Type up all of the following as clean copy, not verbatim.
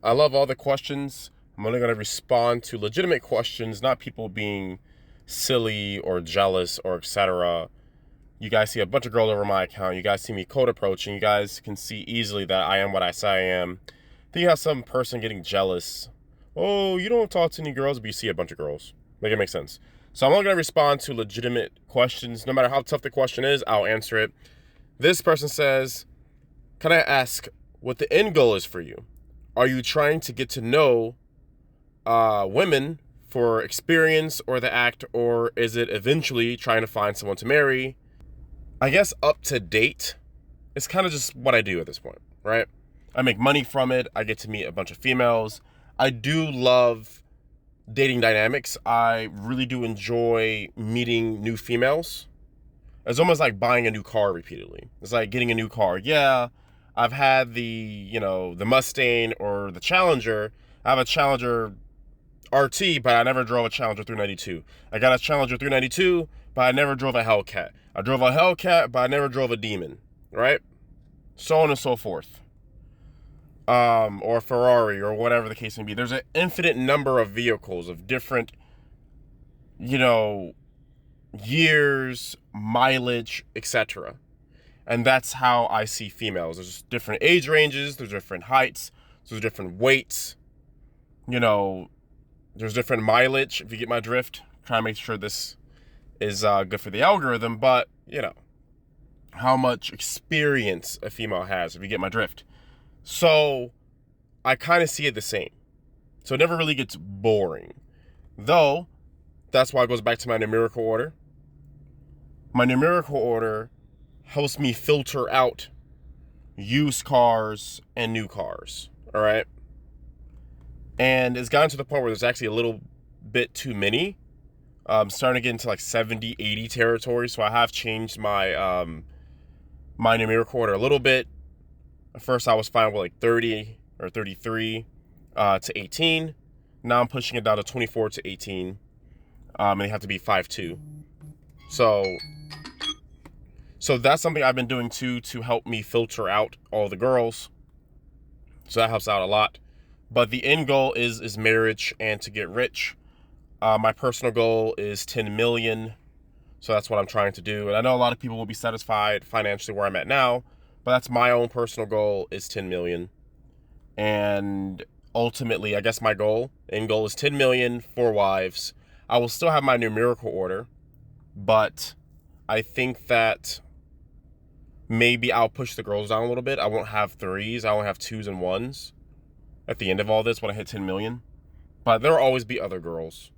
I love all the questions. I'm only going to respond to legitimate questions, not people being silly or jealous or etc. You guys see a bunch of girls over my account. You guys see me code approaching. You guys can see easily that I am what I say I am. Then you have some person getting jealous. Oh, you don't talk to any girls, but you see a bunch of girls. Make it make sense. So I'm only going to respond to legitimate questions. No matter how tough the question is, I'll answer it. This person says, can I ask what the end goal is for you? Are you trying to get to know women for experience or the act, or is it eventually trying to find someone to marry? I guess up to date, it's kind of just what I do at this point, right? I make money from it. I get to meet a bunch of females. I do love dating dynamics. I really do enjoy meeting new females. It's almost like buying a new car repeatedly. It's like getting a new car. Yeah, I've had the Mustang or the Challenger. I have a Challenger RT, but I never drove a Challenger 392. I got a Challenger 392, but I never drove a Hellcat. I drove a Hellcat, but I never drove a Demon, right? So on and so forth. Or a Ferrari or whatever the case may be. There's an infinite number of vehicles of different, years, mileage, etc. And that's how I see females. There's different age ranges, there's different heights, there's different weights, there's different mileage, if you get my drift. Try to make sure this is good for the algorithm, but, how much experience a female has, if you get my drift. So I kind of see it the same. So it never really gets boring. Though, that's why it goes back to my numerical order. My numerical order helps me filter out used cars and new cars, all right? And it's gotten to the point where there's actually a little bit too many. Starting to get into like 70, 80 territory. So I have changed my my numerical order a little bit. At first I was fine with like 30 or 33 to 18. Now I'm pushing it down to 24 to 18. And they have to be 5'2". So that's something I've been doing too, to help me filter out all the girls. So that helps out a lot. But the end goal is marriage and to get rich. My personal goal is 10 million. So that's what I'm trying to do. And I know a lot of people will be satisfied financially where I'm at now, but that's my own personal goal is 10 million. And ultimately, I guess my end goal is 10 million, 4 wives. I will still have my numerical order, but I think that maybe I'll push the girls down a little bit. I won't have 3s. I won't have 2s and 1s at the end of all this when I hit 10 million. But there'll always be other girls.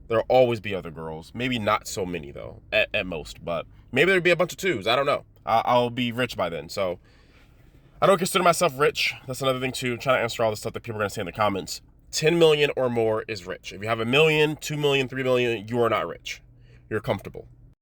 There'll always be other girls. Maybe not so many, though, at most. But maybe there'll be a bunch of 2s. I don't know. I'll be rich by then. So I don't consider myself rich. That's another thing, too. I'm trying to answer all the stuff that people are going to say in the comments. 10 million or more is rich. If you have 1 million, 2 million, 3 million, you are not rich. You're comfortable.